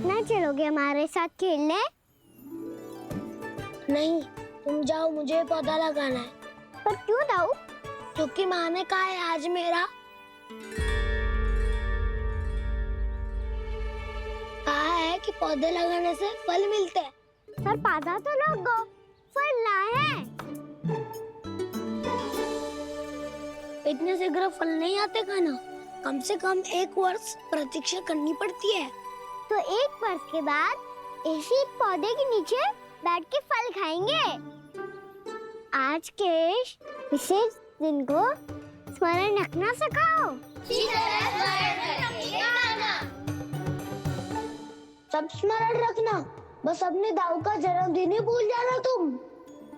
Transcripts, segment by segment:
ना चलोगे हमारे साथ खेलने? नहीं, तुम जाओ, मुझे पौधा लगाना है। पर क्यों दाऊ? क्योंकि माँ ने कहा है आज मेरा कहा है कि पौधे लगाने से फल मिलते हैं। पर पौधा तो लगो, फल ना है। इतने शीघ्र फल नहीं आते खाना, कम से कम 1 वर्ष प्रतीक्षा करनी पड़ती है। तो 1 वर्ष के बाद इसी पौधे के नीचे बैठ के फल खाएंगे। आज के विशेष दिन को स्मरण रखना सिखाओ। सब स्मरण रखना, बस अपने दाऊ का जन्मदिन ही भूल जाना तुम।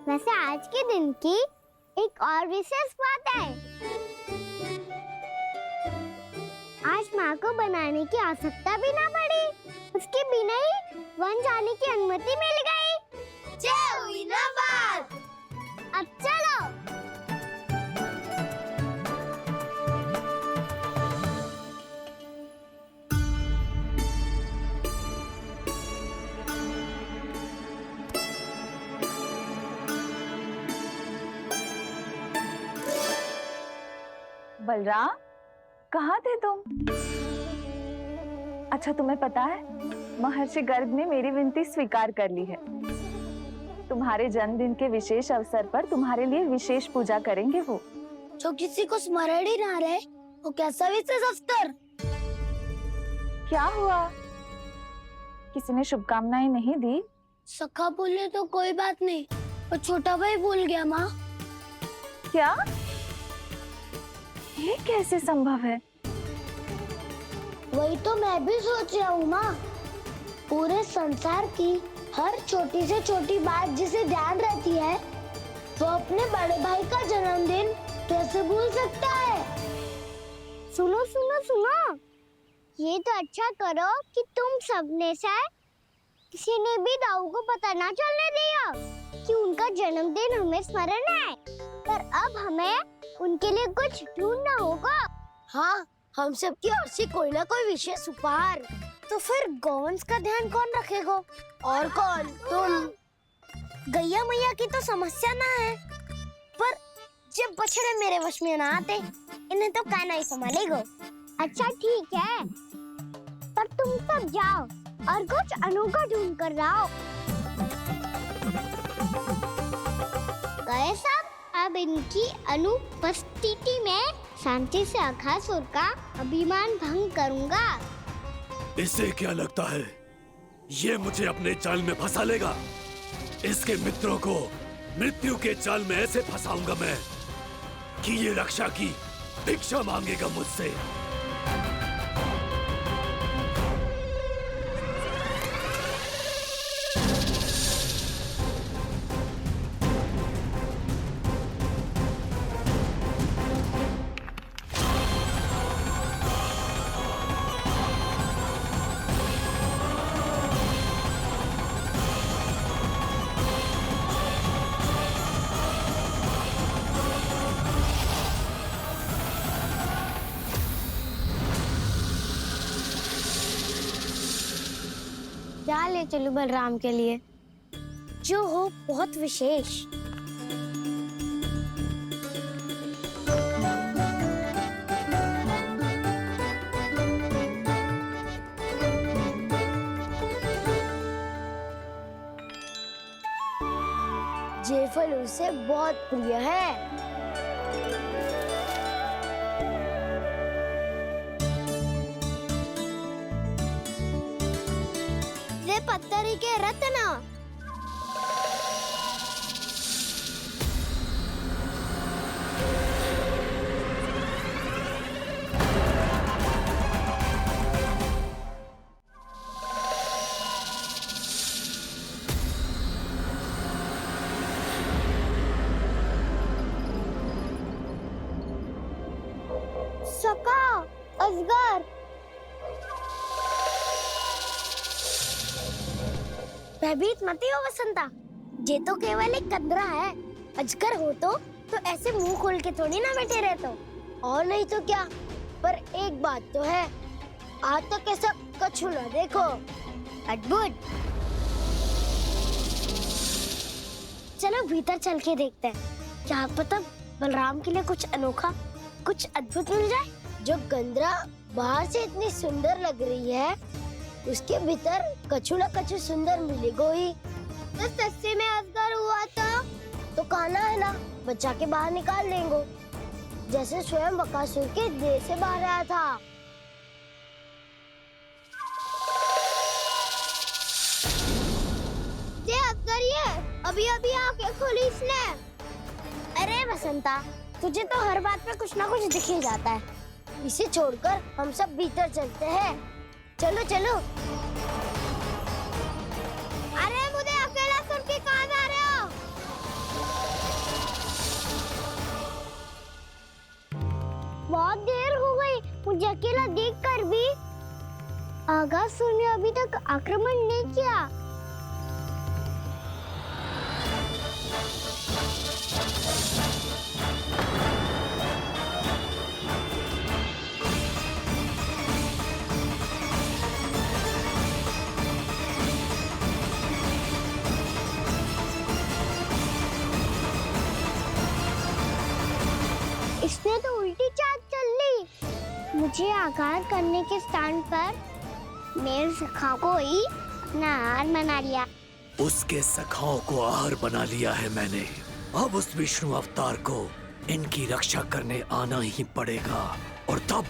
वैसे आज के दिन की एक और विशेष बात है। आज माँ को बनाने की आवश्यकता भी ना पड़ी, उसके बिना ही वन जाने की अनुमति मिल गई। जय हुई ना बात। अब चलो। बलराम, कहाँ थे तुम? अच्छा, तुम्हें पता है महर्षि गर्ग ने मेरी विनती स्वीकार कर ली है। तुम्हारे जन्मदिन के विशेष अवसर पर तुम्हारे लिए विशेष पूजा करेंगे वो। जो किसी को स्मरण ही ना रहे, वो कैसा विशेष अवसर? क्या हुआ? किसी ने शुभकामनाएं नहीं दी? सखा बोले तो कोई बात नहीं, पर छोटा भाई भूल गया माँ। क्या? ये कैसे संभव है? वही तो मैं भी सोच रहा हूँ माँ। पूरे संसार की हर छोटी से छोटी बात जिसे ध्यान रहती है, वो अपने बड़े भाई का जन्मदिन कैसे भूल सकता है? सुनो सुनो सुनो, ये तो अच्छा करो कि तुम सबने से किसी ने भी दाऊ को पता ना चलने दिया कि उनका जन्मदिन हमें स्मरण है। पर अब हमें उनके लिए कुछ ढूंढना होगा। हाँ, हम सबकी ओर से कोई ना कोई विशेष उपहार। तो फिर गौवंश का ध्यान कौन रखेगा? और कौन? तुम। गैया मैया की तो समस्या ना है, पर जब बछड़े मेरे वश में ना आते, इन्हें तो कान्हा ही संभालेगा। अच्छा ठीक है, पर तुम सब जाओ और कुछ अनोखा ढूंढ कर लाओ। गए सब? अब इनकी अनुपस्थिति में शांति से अघासुर का अभिमान भंग करूंगा। इसे क्या लगता है ये मुझे अपने जाल में फंसा लेगा? इसके मित्रों को मृत्यु के जाल में ऐसे फंसाऊंगा मैं कि ये रक्षा की भिक्षा मांगेगा मुझसे। क्या ले चलूं बलराम के लिए? जो हो बहुत विशेष। ये फल उसे बहुत प्रिय है। ये पत्थरी के रत्न। सका, अजगर। भयभीत मत हो वसंता, ये तो केवल एक कंदरा है। अजगर हो तो ऐसे मुंह खोल के थोड़ी ना बैठे रहते। और नहीं तो क्या, पर एक बात तो है, आज तक ऐसा कछु ना देखो। अद्भुत। चलो भीतर चल के देखते हैं, क्या पता बलराम के लिए कुछ अनोखा, कुछ अद्भुत मिल जाए। जो गंदरा बाहर से इतनी सुंदर लग रही है, उसके भीतर कछु न कछु सुंदर मिलेगा ही। तो सस्ते में असगर हुआ तो कहना है ना, बच्चा के बाहर निकाल देंगे, जैसे स्वयं बकासुर के देह से बाहर आया था। अभी अभी आंखें खोली इसने। अरे बसंता, तुझे तो हर बात पे कुछ ना कुछ दिख ही जाता है। इसे छोड़कर हम सब भीतर चलते हैं। चलो चलो। अरे मुझे अकेला सुन के कहाँ जा रहे हो? बहुत देर हो गई मुझे अकेला देखकर भी। आगासुर ने अभी तक आक्रमण नहीं किया। इसने तो उल्टी चाल चल ली। मुझे आघात करने के स्थान पर मेरे सखा को ही अपना आहार बना लिया। उसके सखाओं को आहार बना लिया है मैंने। अब उस विष्णु अवतार को इनकी रक्षा करने आना ही पड़ेगा, और तब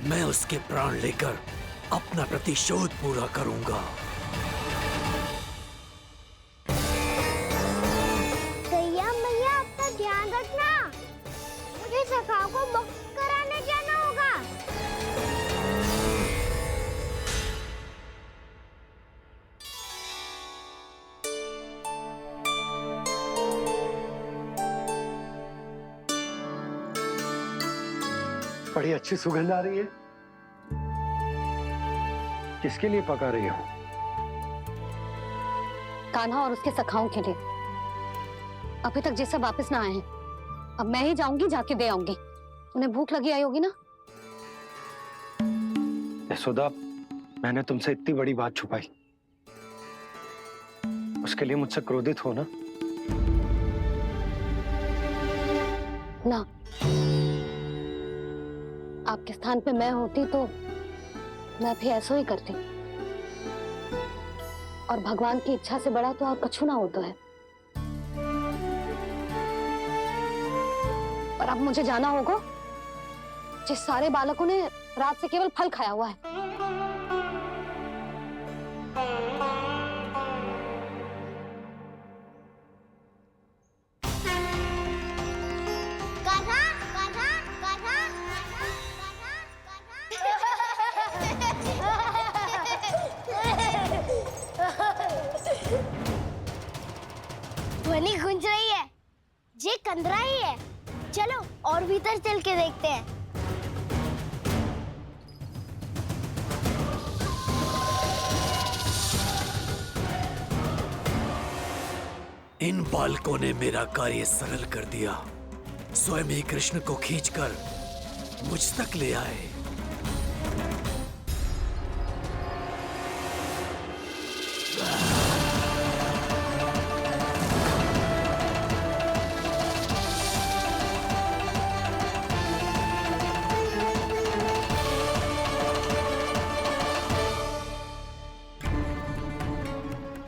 मैं उसके प्राण लेकर अपना प्रतिशोध पूरा करूंगा। गैया मैया, अपना ध्यान रखना। मुझे सखा को मुक्त कराने जाना होगा। बड़ी अच्छी सुगंध आ रही है। किसके लिए पका रही हो? कान्हा और उसके सखाओं के लिए। अभी तक जैसा वापस ना आए हैं, अब मैं ही जाऊंगी, जाके दे आऊंगी। उन्हें भूख लगी आई होगी ना। यशोदा, मैंने तुमसे इतनी बड़ी बात छुपाई, उसके लिए मुझसे क्रोधित हो ना? ना, आपके स्थान पे मैं होती तो मैं भी ऐसा ही करती। और भगवान की इच्छा से बड़ा तो और कछु ना होता है। और अब मुझे जाना होगा। जिस सारे बालकों ने रात से केवल फल खाया हुआ है। ध्वनि गूंज रही है। ये कंदरा ही है। चलो और भीतर चल के देखते हैं। इन बालकों ने मेरा कार्य सरल कर दिया। स्वयं ही कृष्ण को खींचकर मुझ तक ले आए।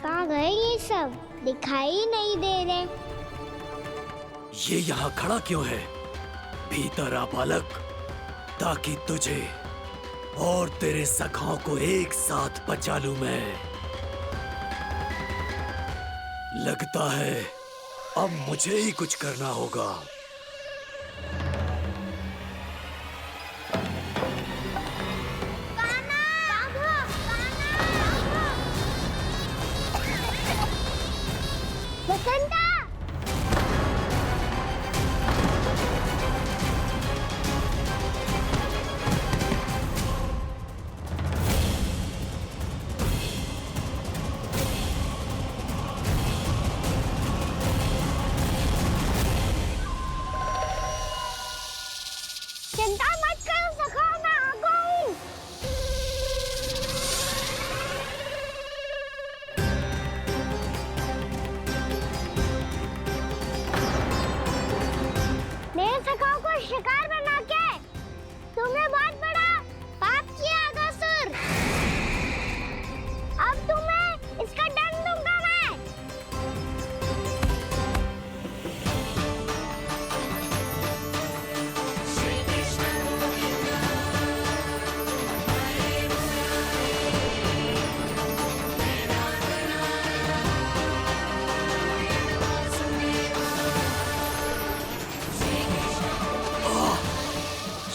कहाँ गए ये सब? दिखाई नहीं दे रहे। ये यहाँ खड़ा क्यों है? भीतर आ बालक, ताकि तुझे और तेरे सखाओं को एक साथ बचा लूं मैं। लगता है अब मुझे ही कुछ करना होगा। बसंता!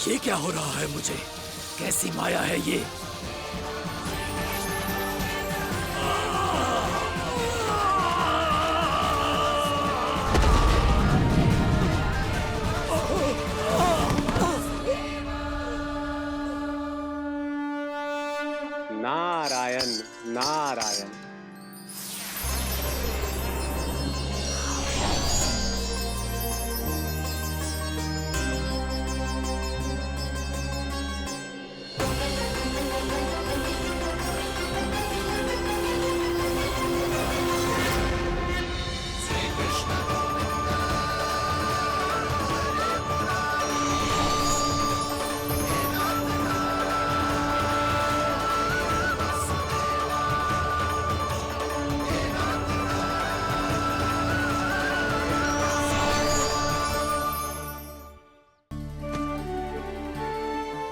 ये क्या हो रहा है मुझे? कैसी माया है ये? नारायण नारायण।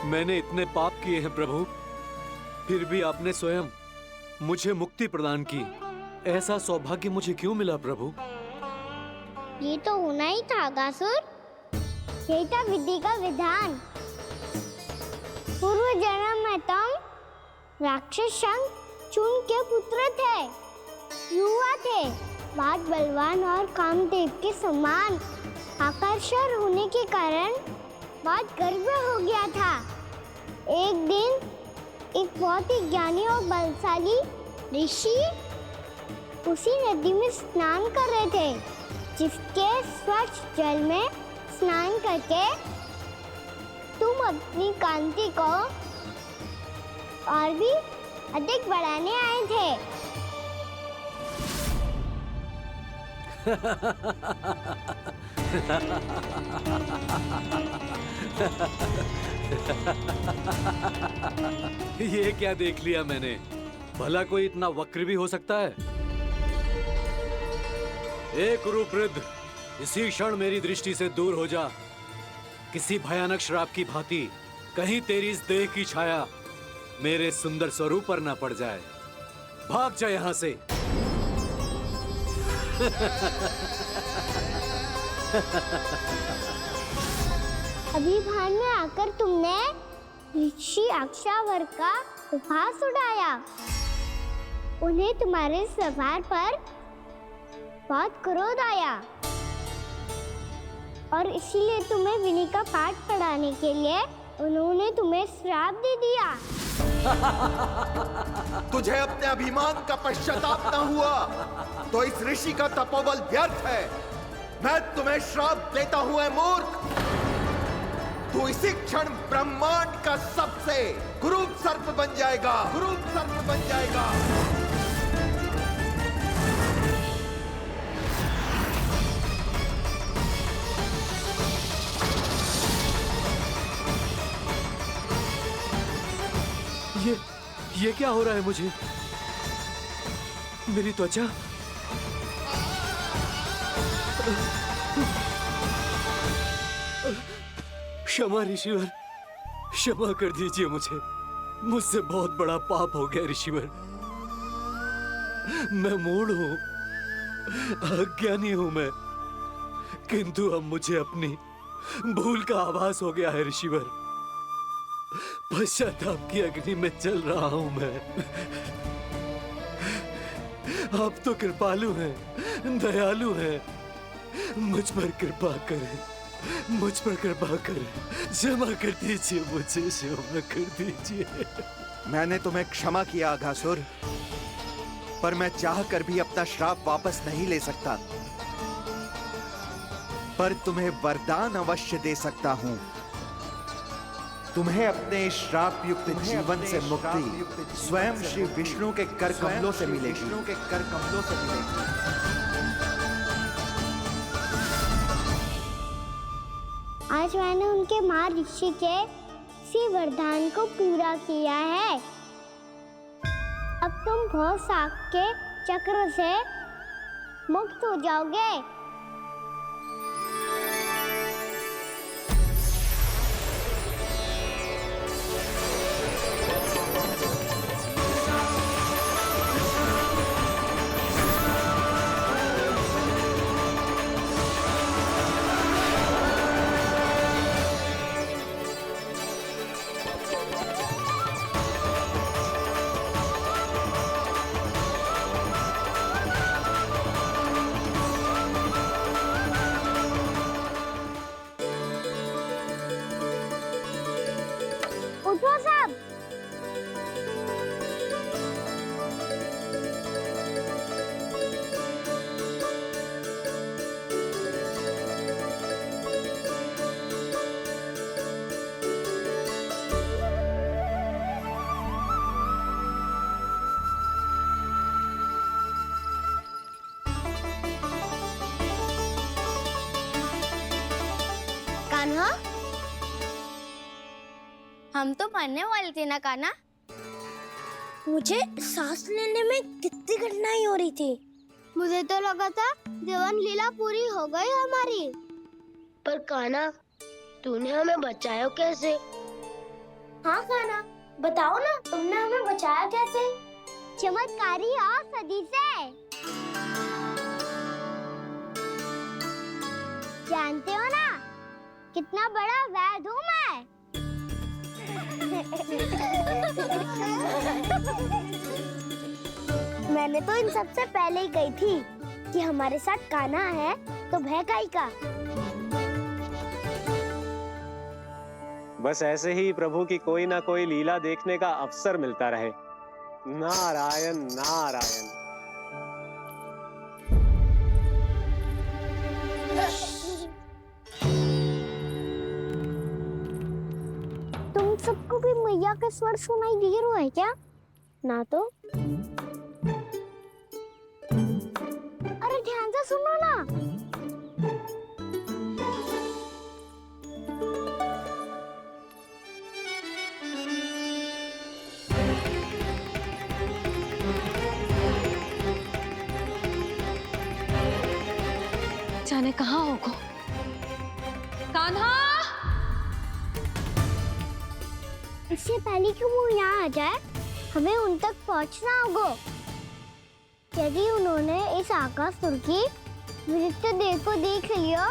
मैंने इतने पाप किए हैं प्रभु, फिर भी आपने स्वयं मुझे मुक्ति प्रदान की। ऐसा सौभाग्य मुझे क्यों मिला प्रभु? ये तो होना ही था अगासुर। यही था विधि का विधान। पूर्व जन्म में तुम राक्षस शंखचूड़ के पुत्र थे, युवा थे, बहुत बलवान और कामदेव के समान। आकर्षण होने के कारण बहुत गर्व हो गया था। एक दिन एक बहुत ही ज्ञानी और बलशाली ऋषि उसी नदी में स्नान कर रहे थे, जिसके स्वच्छ जल में स्नान करके तुम अपनी कांति को और भी अधिक बढ़ाने आए थे। ये क्या देख लिया मैंने? भला कोई इतना वक्र भी हो सकता है? ए कुरुवृद्ध, इसी क्षण मेरी दृष्टि से दूर हो जा। किसी भयानक श्राप की भांति कहीं तेरी इस देह की छाया मेरे सुंदर स्वरूप पर न पड़ जाए। भाग जा यहाँ से। अभी भान में आकर तुमने ऋषि अक्षावर का उपहास उड़ाया। उन्हें तुम्हारे व्यवहार पर बहुत क्रोध आया और इसीलिए तुम्हें विनय का पाठ पढ़ाने के लिए उन्होंने तुम्हें श्राप दे दिया। तुझे अपने अभिमान का पश्चाताप न हुआ तो इस ऋषि का तपोबल व्यर्थ है। मैं तुम्हें श्राप देता हूं ऐ मूर्ख। तू इसी क्षण ब्रह्मांड का सबसे कुरूप सर्प बन जाएगा, कुरूप सर्प बन जाएगा। ये क्या हो रहा है मुझे? मेरी त्वचा क्षमा ऋषिवर, क्षमा कर दीजिए मुझे। मुझसे बहुत बड़ा पाप हो गया ऋषिवर। मैं मूढ़ हूं, अज्ञानी हूं मैं, किंतु अब मुझे अपनी भूल का आभास हो गया है ऋषिवर। पश्चाताप की अग्नि में जल रहा हूं मैं। आप तो कृपालु हैं, दयालु हैं, मुझ पर कृपा करें, मुझ पर कृपा करें। क्षमा कर दीजिए मुझे, क्षमा कर दीजिए। मैंने तुम्हें क्षमा किया अघासुर, पर मैं चाहकर भी अपना श्राप वापस नहीं ले सकता। पर तुम्हें वरदान अवश्य दे सकता हूं। तुम्हें अपने श्राप युक्त जीवन से मुक्ति स्वयं श्री विष्णु के कर कमलों से मिलेगी, विष्णु के कर कमलों से मिलेगी। आज मैंने उनके महर्षि के इसी वरदान को पूरा किया है। अब तुम भव साग के चक्र से मुक्त हो जाओगे। हम तो मरने वाले थे ना कान्हा। मुझे सांस लेने में कितनी कठिनाई हो रही थी। मुझे तो लगा था जीवन लीला पूरी हो गई हमारी। पर कान्हा, तूने हमें बचाया कैसे? हाँ कान्हा, बताओ ना, तुमने हमें बचाया कैसे? चमत्कारी और सदी से। जानते हो ना कितना बड़ा वैद हूँ मैं। मैंने तो इन सबसे पहले ही कही थी कि हमारे साथ कान्हा है तो भय काई का। बस ऐसे ही प्रभु की कोई ना कोई लीला देखने का अवसर मिलता रहे। नारायण नारायण। तुम सबको भी मैया का स्वर सुनाई दे रहा है क्या? ना तो। अरे ध्यान से सुनो ना। जाने कहाँ होगो। कान्हा! इससे पहले कि वो यहाँ आ जाए, हमें उन तक पहुँचना होगा। यदि उन्होंने इस आकासुर की नृत्य देह को देख लिया,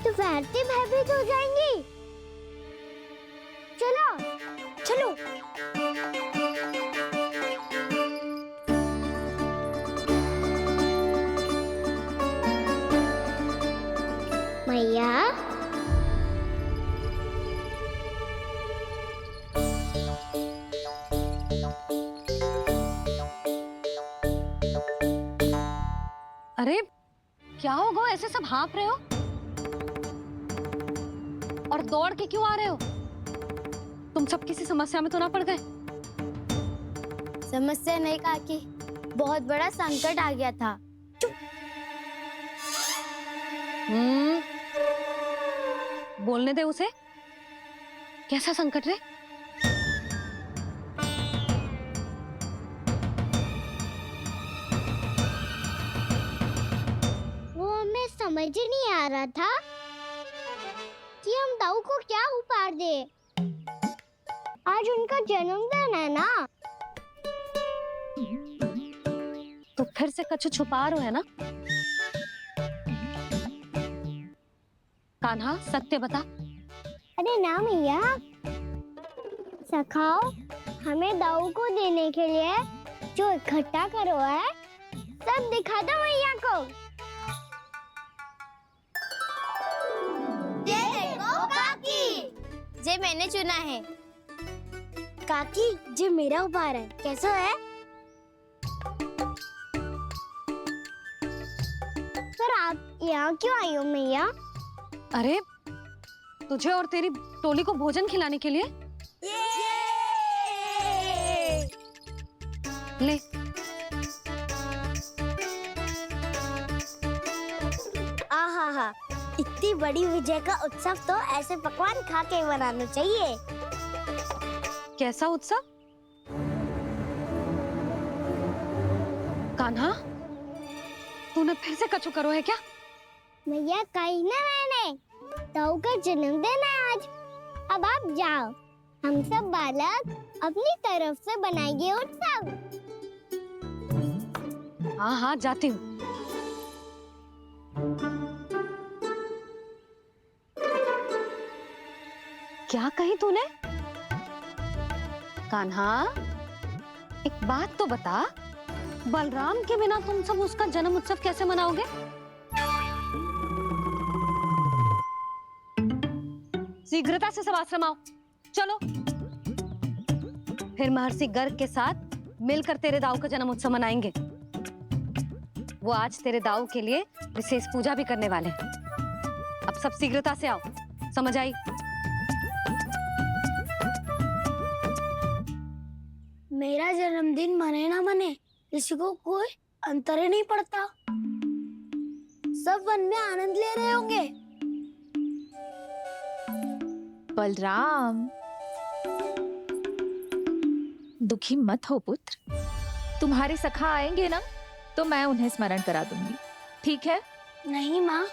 तो वैरती भयभीत हो जाएंगी। चलो, चलो। मैया, अरे क्या हो गो, ऐसे सब हाँफ रहे हो और दौड़ के क्यों आ रहे हो? तुम सब किसी समस्या में तो ना पड़ गए? समस्या नहीं काकी, बहुत बड़ा संकट आ गया था। बोलने दे उसे। कैसा संकट रे? वो हमें समझ ही नहीं आ रहा था कि हम दाऊ को क्या उपहार दे। आज उनका जन्मदिन है ना। तो फिर से कछु छुपा रहे हो है ना? कान्हा, सत्य बता। अरे ना मैया, सखाओ हमें दाऊ को देने के लिए जो इकट्ठा करो है, सब दिखा दो मैया को। ये देखो काकी, जे मैंने चुना है। काकी, ये मेरा उपहार है, कैसा है? पर आप यहाँ क्यों आई हो मैया? अरे तुझे और तेरी टोली को भोजन खिलाने के लिए। ले। आहा, इतनी बड़ी विजय का उत्सव तो ऐसे पकवान खा के मनाना चाहिए। कैसा उत्सव? कान्हा, तूने फिर से कछु करो है क्या? मैया कही ना मैंने, दाऊ का जन्मदिन है आज। अब आप जाओ, हम सब बालक अपनी तरफ से बनाएंगे उत्सव। हाँ हाँ, जाती हूँ। क्या कही तूने? कान्हा, एक बात तो बता, बलराम के बिना तुम सब उसका जन्म उत्सव कैसे मनाओगे? शीघ्रता से सब आश्रम आओ, चलो। फिर महर्षि गर्ग के साथ मिलकर तेरे दाऊ का जन्म उत्सव मनाएंगे। वो आज तेरे दाऊ के लिए विशेष पूजा भी करने वाले हैं। अब सब शीघ्रता से आओ, समझ आई? मेरा जन्मदिन मने ना मने, किसी को कोई अंतर ही नहीं पड़ता। सब वन में आनंद ले रहे होंगे। बलराम, दुखी मत हो पुत्र। तुम्हारे सखा आएंगे ना तो मैं उन्हें स्मरण करा दूंगी, ठीक है? नहीं माँ,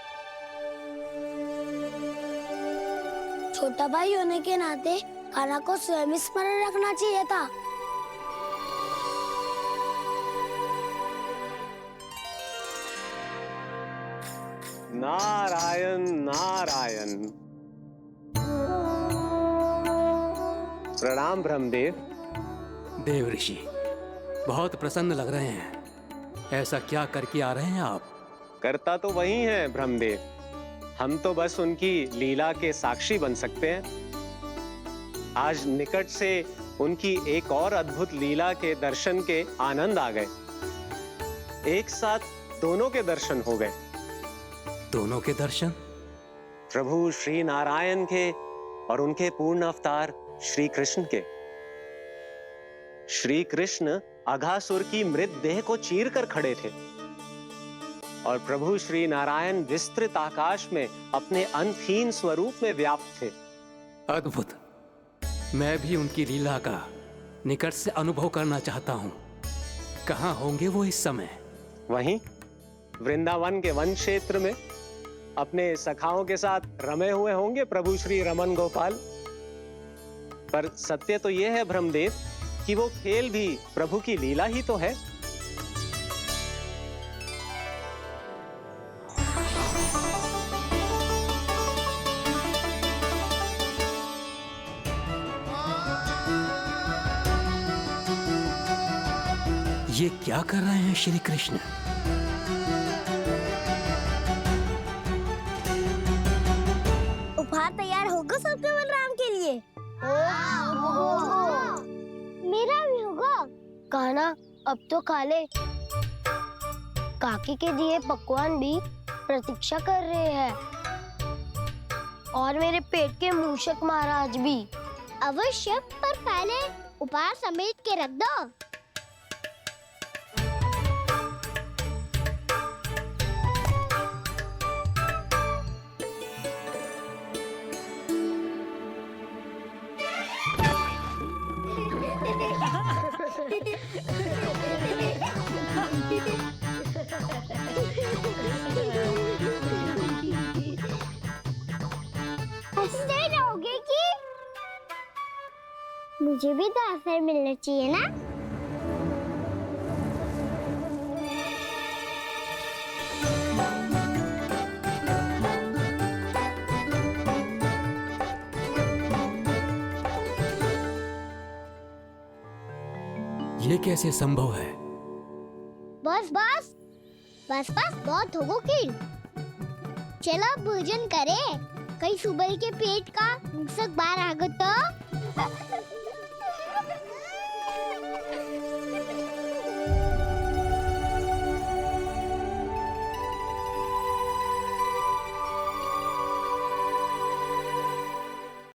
छोटा भाई होने के नाते कान्हा को स्वयं स्मरण रखना चाहिए था। नारायण नारायण। प्रणाम ब्रह्मदेव। देव ऋषि, बहुत प्रसन्न लग रहे हैं। ऐसा क्या करके आ रहे हैं आप? करता तो वही है ब्रह्मदेव, हम तो बस उनकी लीला के साक्षी बन सकते हैं। आज निकट से उनकी एक और अद्भुत लीला के दर्शन के आनंद आ गए। एक साथ दोनों के दर्शन हो गए। दोनों के दर्शन? प्रभु श्री नारायण के और उनके पूर्ण अवतार श्री कृष्ण के। श्री कृष्ण अघासुर की मृत देह को चीर कर खड़े थे और प्रभु श्री नारायण विस्तृत आकाश में अपने अंतहीन स्वरूप में व्याप्त थे। अद्भुत। मैं भी उनकी लीला का निकट से अनुभव करना चाहता हूँ। कहाँ होंगे वो इस समय? वहीं वृंदावन के वन क्षेत्र में अपने सखाओं के साथ रमे हुए होंगे प्रभु श्री रमन गोपाल। पर सत्य तो यह है ब्रह्मदेव कि वो खेल भी प्रभु की लीला ही तो है। ये क्या कर रहे हैं श्री कृष्ण? उपहार तैयार होगा सबके बलराम के लिए? मेरा भी होगा। कान्हा अब तो खा ले। काकी के दिए पकवान भी प्रतीक्षा कर रहे हैं और मेरे पेट के मूषक महाराज भी। अवश्य, पर पहले उपहार समेट के रख दो। हंसते रहोगे कि मुझे भी तो अवसर मिलना चाहिए ना। ये कैसे संभव है? बस बस बस बस बहुत हो गई। चलो भोजन करें, कहीं सुबह के पेट का मूषक बाहर आ गया तो।